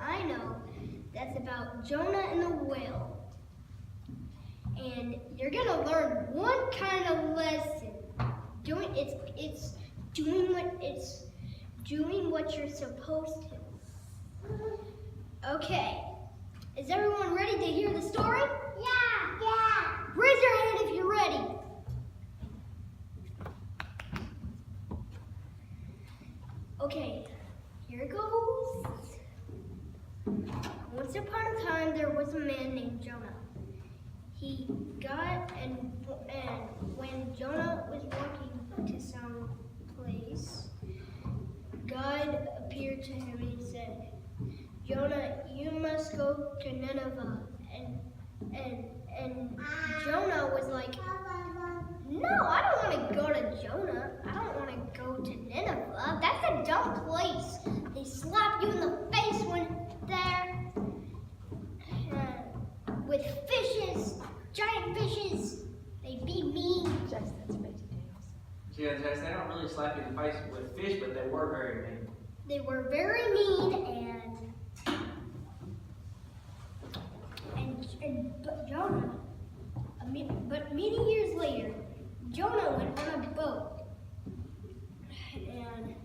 I know that's about Jonah and the whale. And you're gonna learn one kind of lesson. It's doing what you're supposed to. Okay. Is everyone ready to hear the story? Yeah. Raise your hand if you're ready. Okay, here goes. Once upon a time, there was a man named Jonah. He got, and when Jonah was walking to some place, God appeared to him and he said, Jonah, you must go to Nineveh. And Jonah was like, no, I don't want to go to Jonah. I don't want to go to Nineveh. That's a dumb place. They slap you in the face when there with fishes, giant fishes. They be mean. Jayce, that's Veggie Tales. Yeah, Jayce, they don't really slap you in the face with fish, but they were very mean. They were very mean but Jonah, but many years later, Jonah went on a boat. And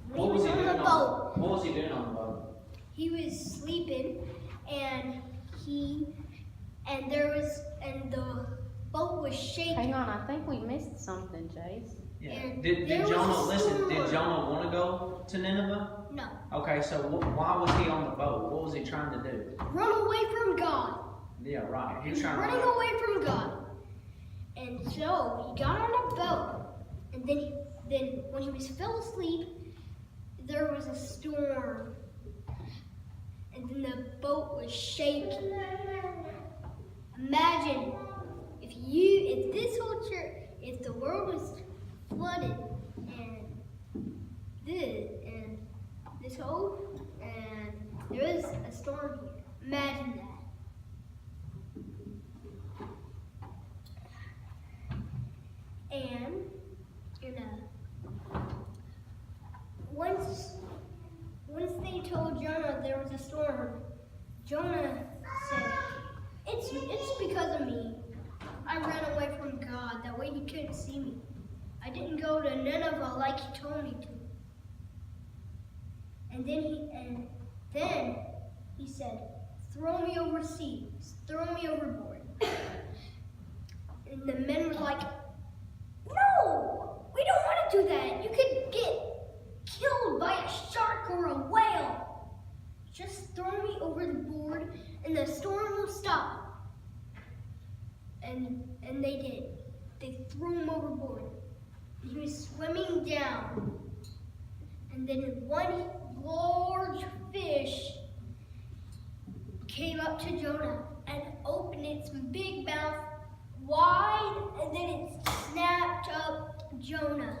when he was on the boat, what was he doing on the boat? he was sleeping, and the boat was shaking. Hang on, I think we missed something, Jayce. Yeah. And Did there was Jonah a listen? Did storm. Jonah want to go to Nineveh? No, Okay, so why was he on the boat? What was he trying to do? run away from God. Yeah, right. He was He's trying running to. away from God. And so he got on a boat, and then when he was fell asleep, there was a storm, and then the boat was shaking. Imagine if this whole church, if the world was flooded, and there was a storm here. Imagine that. And once they told Jonah there was a storm, Jonah said, "It's because of me. I ran away from God. That way he couldn't see me. I didn't go to Nineveh like he told me to." And then he said, "Throw me overseas. Throw me overboard." And the men were like, "No, we don't want to do that. You could get killed by a shark or a whale. Just throw me overboard and the storm will stop." And they did. They threw him overboard. He was swimming down. And then one large fish came up to Jonah and opened its big mouth wide, and then it snapped up Jonah.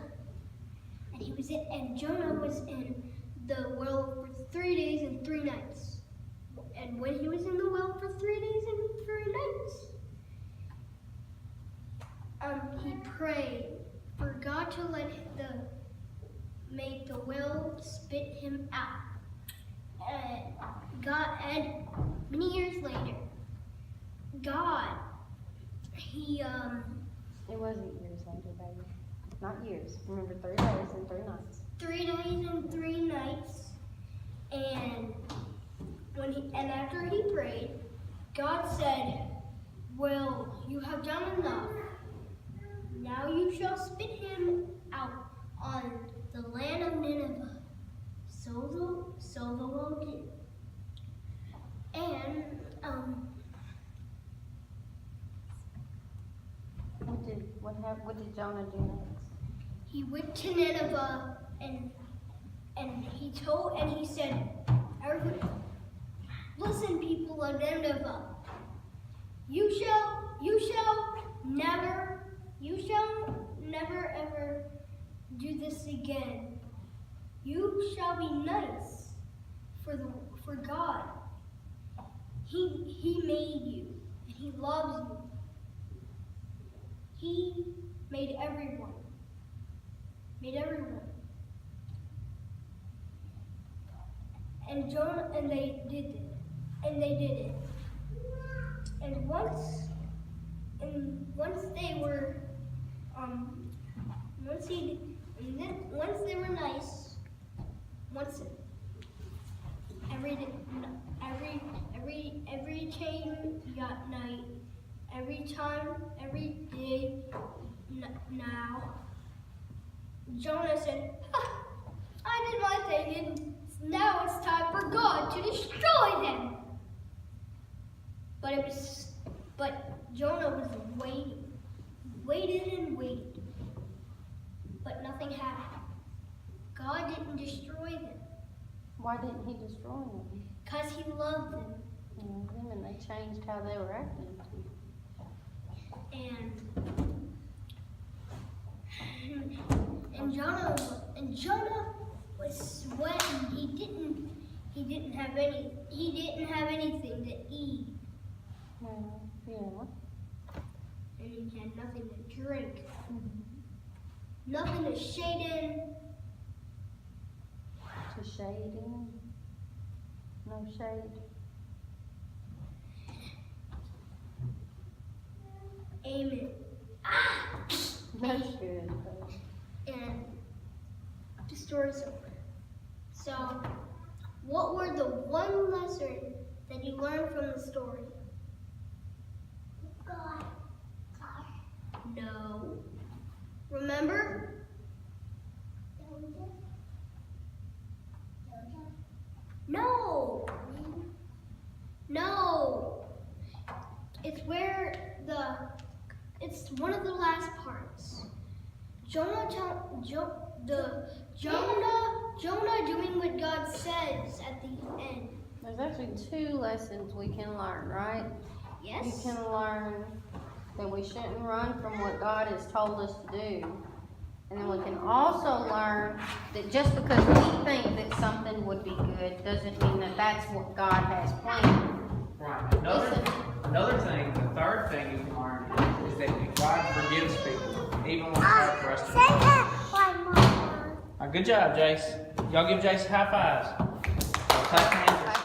And Jonah was in the well for 3 days and 3 nights. And when he was in the well for 3 days and 3 nights, he prayed for God to make the whale spit him out. And many years later, God, It wasn't years later, baby. Not years. Remember, 3 days and 3 nights. 3 days and 3 nights, and after he prayed, God said, "Well, you have done enough. Now you shall spit him out on the land of Nineveh." So the Lord did. And What did Jonah do next? he went to Nineveh, and he said, "Listen, people of Nineveh, you shall never ever do this again. You shall be nice for God. He made you, and He loves you. He made everyone. and Jonah, and they did it. And they did it. And once they were, once they were nice, every time got night, every day now, Jonah said, I did my thing, and now it's time for God to destroy them. But Jonah was waited and waited, but nothing happened. God didn't destroy them. Why didn't he destroy them? Because he loved them. Them and they changed how they were acting. And Jonah was sweating. He didn't have anything to eat. Yeah. And he had nothing to drink. Nothing to shade in. To shade in? No shade. Amen. That's good. And the story's over. So, what were the one lesson that you learned from the story? God. No. Remember? No. No. It's one of the last parts. Jonah doing what God says at the end. There's actually 2 lessons we can learn, right? Yes? You can learn that we shouldn't run from what God has told us to do. And then we can also learn that just because we think that something would be good doesn't mean that that's what God has planned. Right. Another thing, the third thing you can learn is that God forgives people, even when it's hard for us to. Say that one more. All right, good job, Jayce. Y'all give Jayce high fives. Clap your hands.